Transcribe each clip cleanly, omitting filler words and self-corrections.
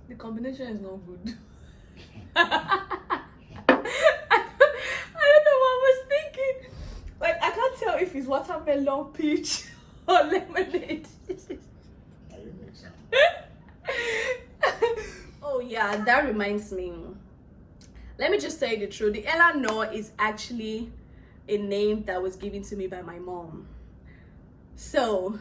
The combination is not good. I don't know what I was thinking. Like, I can't tell if it's watermelon, peach, or lemonade. Oh yeah, that reminds me. Let me just say the truth. The Eleanor is actually a name that was given to me by my mom. So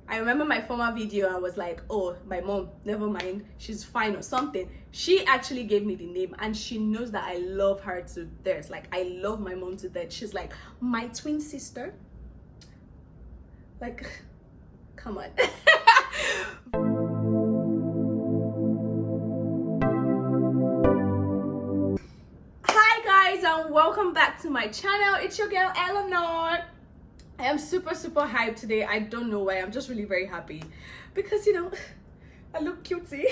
I remember my former video, I was like, oh, my mom, never mind, she's fine or something. She actually gave me the name, and she knows that I love her to death. Like, I love my mom to death. She's like my twin sister. Like, come on. Hi guys, and welcome back to my channel. It's your girl Eleanor. I am super hyped today. I don't know why. I'm just really very happy because, you know, I look cutesy.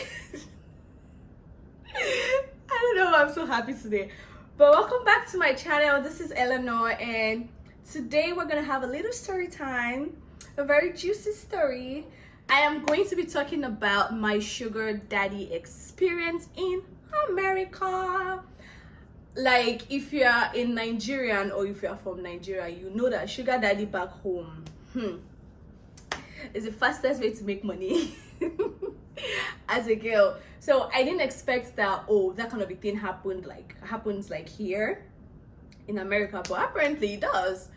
I don't know why I'm so happy today. But welcome back to my channel. This is Eleanor, and today we're gonna have a little story time, a very juicy story. I am going to be talking about my sugar daddy experience in America. Like, if you are in Nigerian or if you are from Nigeria, you know that sugar daddy back home is the fastest way to make money as a girl. So I didn't expect that, oh, that kind of a thing happens like here in America, but apparently it does.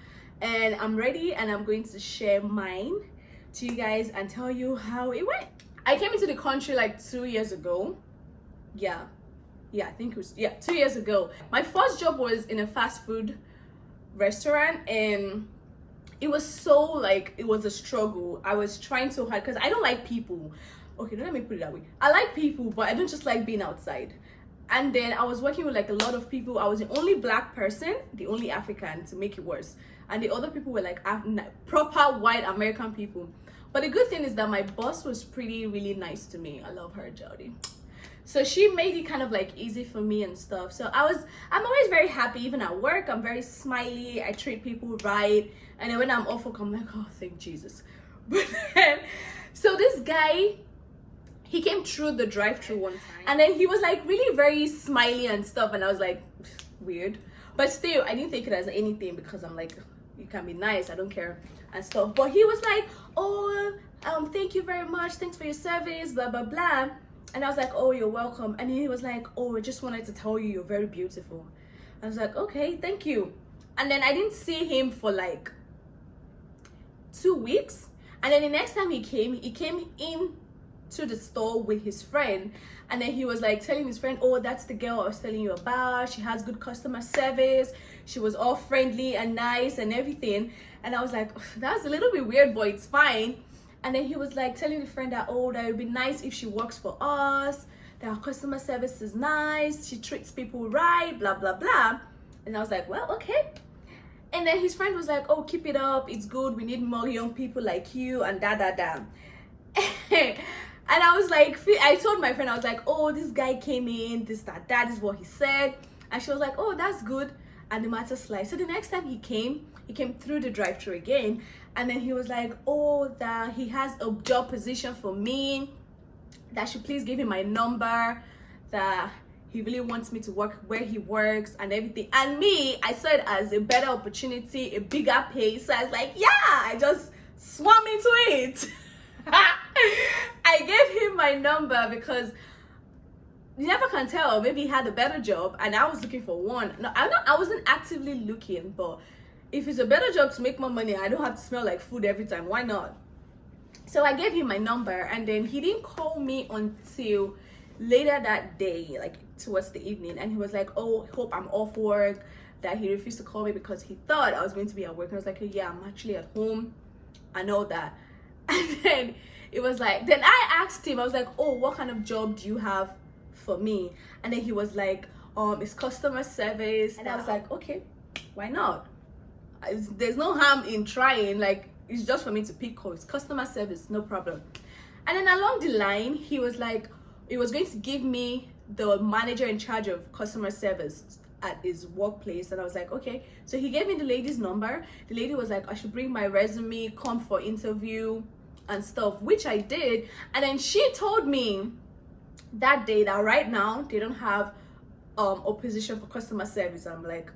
And I'm ready, and I'm going to share mine to you guys and tell you how it went. I came into the country like 2 years ago. I think it was 2 years ago. My first job was in a fast food restaurant, and it was so, like, it was a struggle. I was trying so hard because I don't like people. Okay, let me put it that way. I like people, but I don't just like being outside. And then I was working with like a lot of people. I was the only black person, the only African, to make it worse, and the other people were like proper white American people. But the good thing is that my boss was really nice to me. I love her, Jody. So she made it kind of like easy for me and stuff. So I'm always very happy. Even at work, I'm very smiley. I treat people right. And then when I'm off work, I'm like, oh, thank Jesus. But then, so this guy, he came through the drive-thru one time, and then he was like really very smiley and stuff. And I was like, weird. But still, I didn't take it as anything because I'm like, you can be nice, I don't care and stuff. But he was like, oh, thank you very much. Thanks for your service, blah, blah, blah. And I was like, oh, you're welcome. And he was like, oh, I just wanted to tell you you're very beautiful. I was like, okay, thank you. And then I didn't see him for like 2 weeks. And then the next time he came in to the store with his friend. And then he was like telling his friend, oh, that's the girl I was telling you about. She has good customer service. She was all friendly and nice and everything. And I was like, that's a little bit weird, but it's fine. And then he was like telling the friend that, oh, that would be nice if she works for us, that her customer service is nice, she treats people right, blah, blah, blah. And I was like, well, okay. And then his friend was like, oh, keep it up, it's good, we need more young people like you, and da. And I was like, I told my friend, I was like, oh, this guy came in, this, that is what he said. And she was like, oh, that's good. And the matter sliced. So the next time he came through the drive-thru again, and then he was like, oh, that he has a job position for me, that I should please give him my number, that he really wants me to work where he works and everything. And me, I saw it as a better opportunity, a bigger pay. So I was like, yeah, I just swam into it. I gave him my number because you never can tell. Maybe he had a better job and I was looking for one. No, I wasn't actively looking, but if it's a better job to make more money, I don't have to smell like food every time. Why not? So I gave him my number, and then he didn't call me until later that day, like towards the evening. And he was like, oh, hope I'm off work, that he refused to call me because he thought I was going to be at work. And I was like, yeah, I'm actually at home. I know that. And then it was like, then I asked him, I was like, oh, what kind of job do you have for me? And then he was like, it's customer service. And I was like, okay, why not? There's no harm in trying. Like, it's just for me to pick calls. Customer service, no problem. And then along the line, he was like, he was going to give me the manager in charge of customer service at his workplace. And I was like, okay. So he gave me the lady's number. The lady was like, I should bring my resume, come for interview and stuff, which I did. And then she told me that day that right now they don't have a position for customer service. I'm like,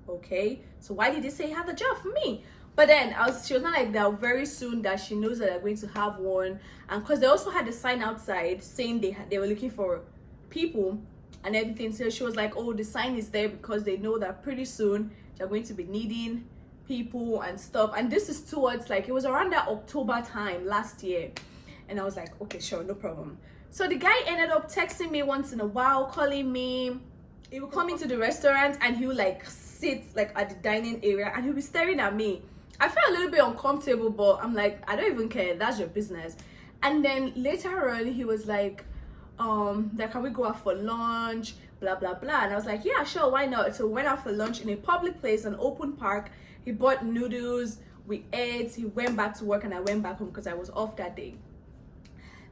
okay, so why did they say you have a job for me? But then she was not like that. Very soon that she knows that they're going to have one, and because they also had a sign outside saying they were looking for people and everything. So she was like, oh, the sign is there because they know that pretty soon they're going to be needing people and stuff. And this is towards, like, it was around that October time last year. And I was like, okay, sure, no problem. So the guy ended up texting me once in a while, calling me. He would come into the restaurant and he would like sit like at the dining area and he'll be staring at me. I felt a little bit uncomfortable, but I'm like, I don't even care, that's your business. And then later on he was like, can we go out for lunch, blah blah blah. And I was like, yeah, sure, why not? So we went out for lunch in a public place, an open park. He bought noodles, we ate, he went back to work, and I went back home because I was off that day.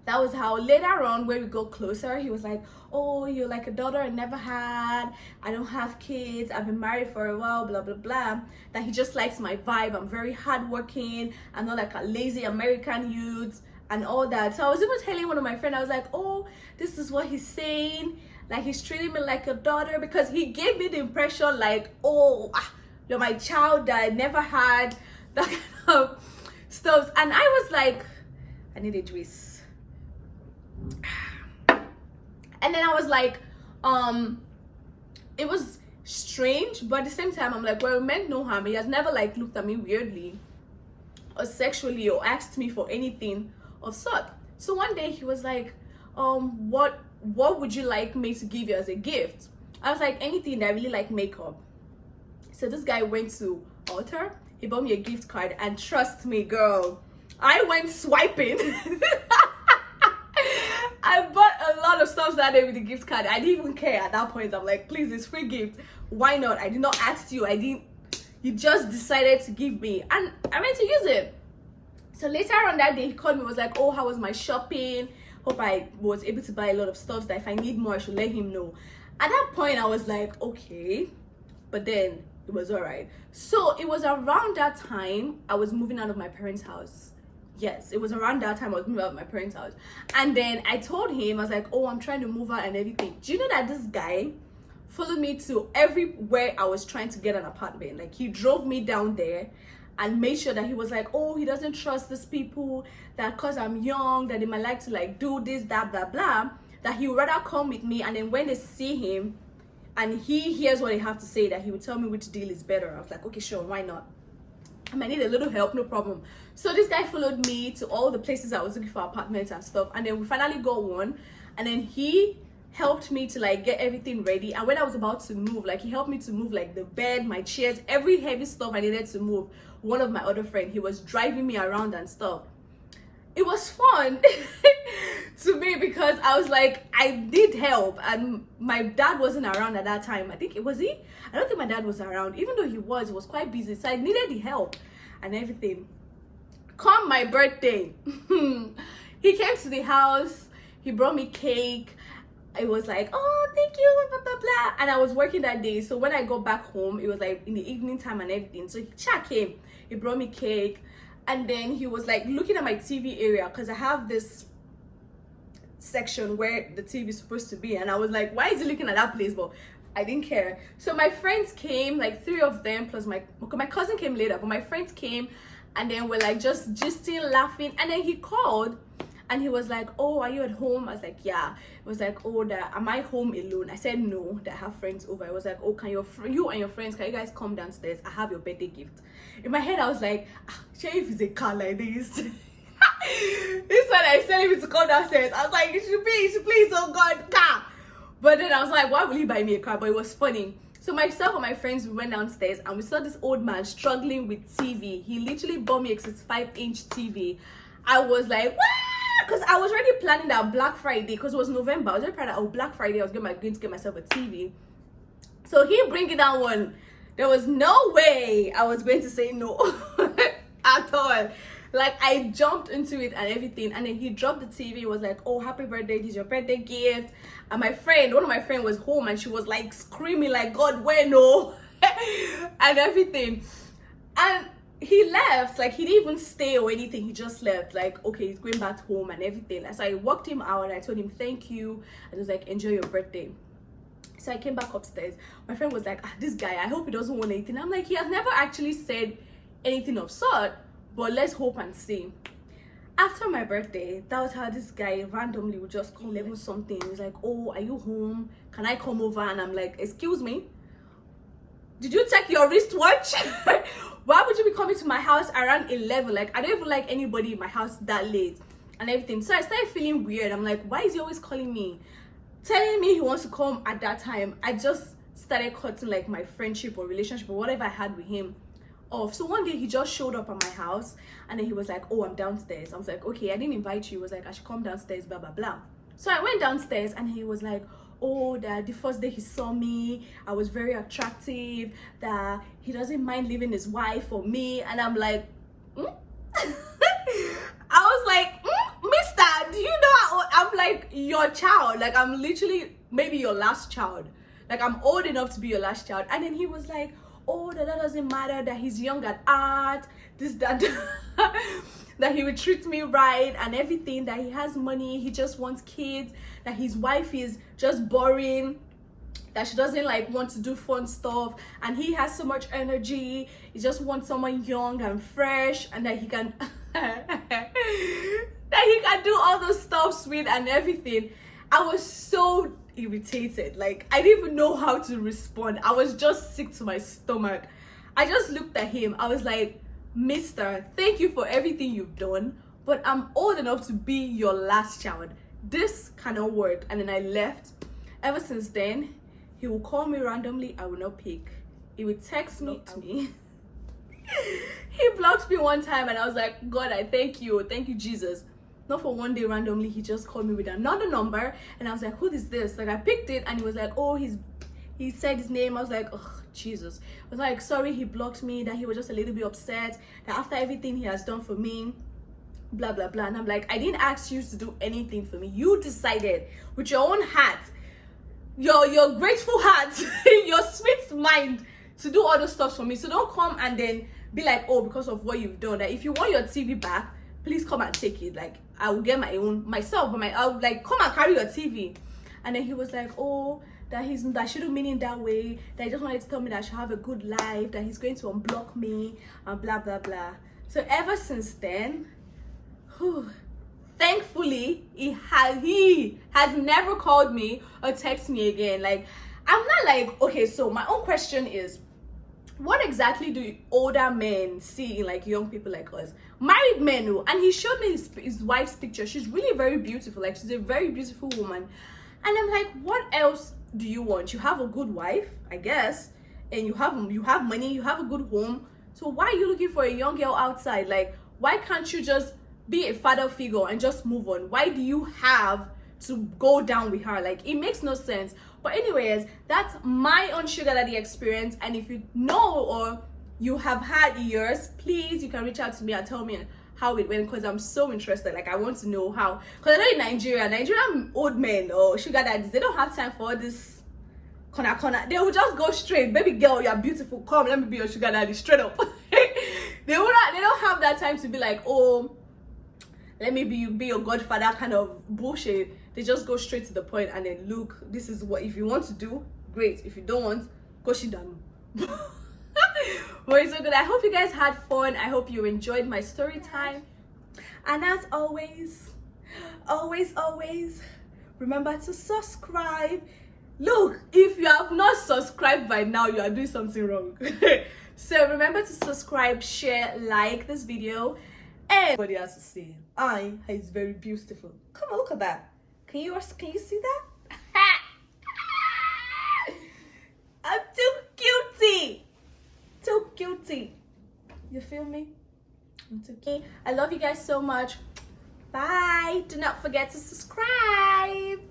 That was how later on, when we got closer, he was like, oh, you're like a daughter I never had, I don't have kids, I've been married for a while, blah blah blah. That he just likes my vibe, I'm very hardworking, I'm not like a lazy American youth and all that. So I was even telling one of my friends, I was like, oh, this is what he's saying, like he's treating me like a daughter, because he gave me the impression like, oh, you're my child that I never had, that kind of stuff. And I was like, I need a juice. And then I was like, it was strange, but at the same time I'm like, well, it meant no harm. He has never like looked at me weirdly or sexually or asked me for anything of sort. So one day he was like, what would you like me to give you as a gift? I was like, anything. I really like makeup. So this guy went to Ulta, he bought me a gift card, and trust me, girl, I went swiping. I bought a lot of stuff that day with the gift card. I didn't even care at that point. I'm like, please, it's free gift. Why not? I did not ask you. You just decided to give me. And I went to use it. So later on that day, he called me, was like, oh, how was my shopping? Hope I was able to buy a lot of stuff that if I need more, I should let him know. At that point, I was like, okay. But then it was all right. So it was around that time I was moving out of my parents' house. Yes, it was around that time I was moving out of my parents' house. And then I told him, I was like, oh, I'm trying to move out and everything. Do you know that this guy followed me to everywhere I was trying to get an apartment? Like, he drove me down there and made sure that he was like, oh, he doesn't trust these people, that because I'm young, that they might like to like do this, that, blah, blah, that he would rather come with me. And then when they see him and he hears what they have to say, that he would tell me which deal is better. I was like, okay, sure, why not? I might need a little help, no problem. So this guy followed me to all the places I was looking for apartments and stuff, and then we finally got one. And then he helped me to like get everything ready. And when I was about to move, like, he helped me to move like the bed, my chairs, every heavy stuff I needed to move. One of my other friends, he was driving me around and stuff. It was fun to me because I was like, I need help, and my dad wasn't around at that time. I think it was he. I don't think my dad was around, even though he was quite busy. So I needed the help and everything. Come my birthday, he came to the house. He brought me cake. It was like, oh, thank you, blah blah blah. And I was working that day, so when I got back home, it was like in the evening time and everything. So he came. He brought me cake. And then he was like looking at my TV area, because I have this section where the TV is supposed to be. And I was like, why is he looking at that place? But I didn't care. So my friends came, like 3 of them, plus my cousin came later. But my friends came, and then we're like just still laughing. And then he called, and he was like, oh, are you at home? I was like, yeah. It was like, oh, am I home alone? I said no, that I have friends over. I was like, oh, can you and your friends, can you guys come downstairs? I have your birthday gift. In my head, I was like, shey if it's a car like this. This one I was telling him to come downstairs. I was like, it should please, oh God, car. But then I was like, why will he buy me a car? But it was funny. So myself and my friends, we went downstairs and we saw this old man struggling with TV. He literally bought me a 65-inch TV. I was like, what? Because I was already planning that Black Friday, because it was November. I was already planning that Black Friday I was going to get myself a TV. So he bringing that one. There was no way I was going to say no at all. Like, I jumped into it and everything. And then he dropped the TV. He was like, oh, happy birthday, this is your birthday gift. And one of my friends was home, and she was like screaming like, God, where no? And everything. And he left, like he didn't even stay or anything. He just left, like, okay, he's going back home and everything. So I walked him out and I told him thank you, and I was like, enjoy your birthday. So I came back upstairs. My friend was like, this guy, I hope he doesn't want anything. I'm like, he has never actually said anything of sort, but let's hope and see. After my birthday, that was how this guy randomly would just call 11 something. He's like, oh, are you home? Can I come over? And I'm like, excuse me, did you check your wristwatch? Why would you be coming to my house around 11? Like, I don't even like anybody in my house that late and everything. So I started feeling weird. I'm like, why is he always calling me, telling me he wants to come at that time? I just started cutting like my friendship or relationship or whatever I had with him off. So one day he just showed up at my house and then he was like, oh, I'm downstairs. I was like, okay, I didn't invite you. He was like, I should come downstairs, blah blah blah. So I went downstairs and he was like, oh, that the first day he saw me, I was very attractive, that he doesn't mind leaving his wife for me. And I'm like, I was like, mister, do you know how I'm like your child? Like, I'm literally maybe your last child. Like, I'm old enough to be your last child. And then he was like, oh, that doesn't matter, that he's young at art, this, that, that he would treat me right and everything, that he has money, he just wants kids, that his wife is just boring, that she doesn't like want to do fun stuff, and he has so much energy, he just wants someone young and fresh, and that he can that he can do all those stuff sweet and everything. I was so irritated, like I didn't even know how to respond. I was just sick to my stomach. I just looked at him. I was like, mister, thank you for everything you've done, but I'm old enough to be your last child. This cannot work. And then I left. Ever since then, he will call me randomly, I will not pick. He would text me. He blocked me one time and I was like, God, I thank you Jesus. Not for one day randomly, he just called me with another number and I was like, who is this? Like, I picked it and he was like, oh, he said his name. I was like, oh, Jesus. I was like, sorry, he blocked me, that he was just a little bit upset, that after everything he has done for me, blah blah blah. And I'm like, I didn't ask you to do anything for me. You decided with your own heart, your grateful heart, your sweet mind, to do all those stuff for me. So don't come and then be like, oh, because of what you've done, that if you want your TV back, please come and take it. Like, I will get my own myself, but I'll like come and carry your TV. And then he was like, oh, that shouldn't mean in that way, that he just wanted to tell me that I should have a good life, that he's going to unblock me and blah blah blah. So ever since then, thankfully, he has never called me or texted me again. Like, I'm not like, okay, so my own question is, what exactly do older men see in like young people like us, married men? And he showed me his wife's picture. She's really very beautiful, like she's a very beautiful woman. And I'm like, what else do you want? You have a good wife, I guess, and you have money, you have a good home. So why are you looking for a young girl outside? Like, why can't you just be a father figure and just move on? Why do you have to go down with her? Like, it makes no sense. But anyways, that's my own sugar daddy experience. And if you know or you have had yours, please, you can reach out to me and tell me how it went, because I'm so interested. Like, I want to know how, because I know in Nigerian old men or sugar daddies, they don't have time for all this corner. They will just go straight, baby girl, you're beautiful, come, let me be your sugar daddy, straight up. They don't have that time to be like, oh, let me be your godfather kind of bullshit. They just go straight to the point and then, look, this is what, if you want to do, great. If you don't want, go sit down. But it's so good. I hope you guys had fun. I hope you enjoyed my story time. And as always, remember to subscribe. Look, if you have not subscribed by now, you are doing something wrong. So remember to subscribe, share, like this video. And everybody has to say, is very beautiful. Come on, look at that. Can you see that? I'm too cutie. Too cutie. You feel me? I'm too cute. I love you guys so much. Bye. Do not forget to subscribe.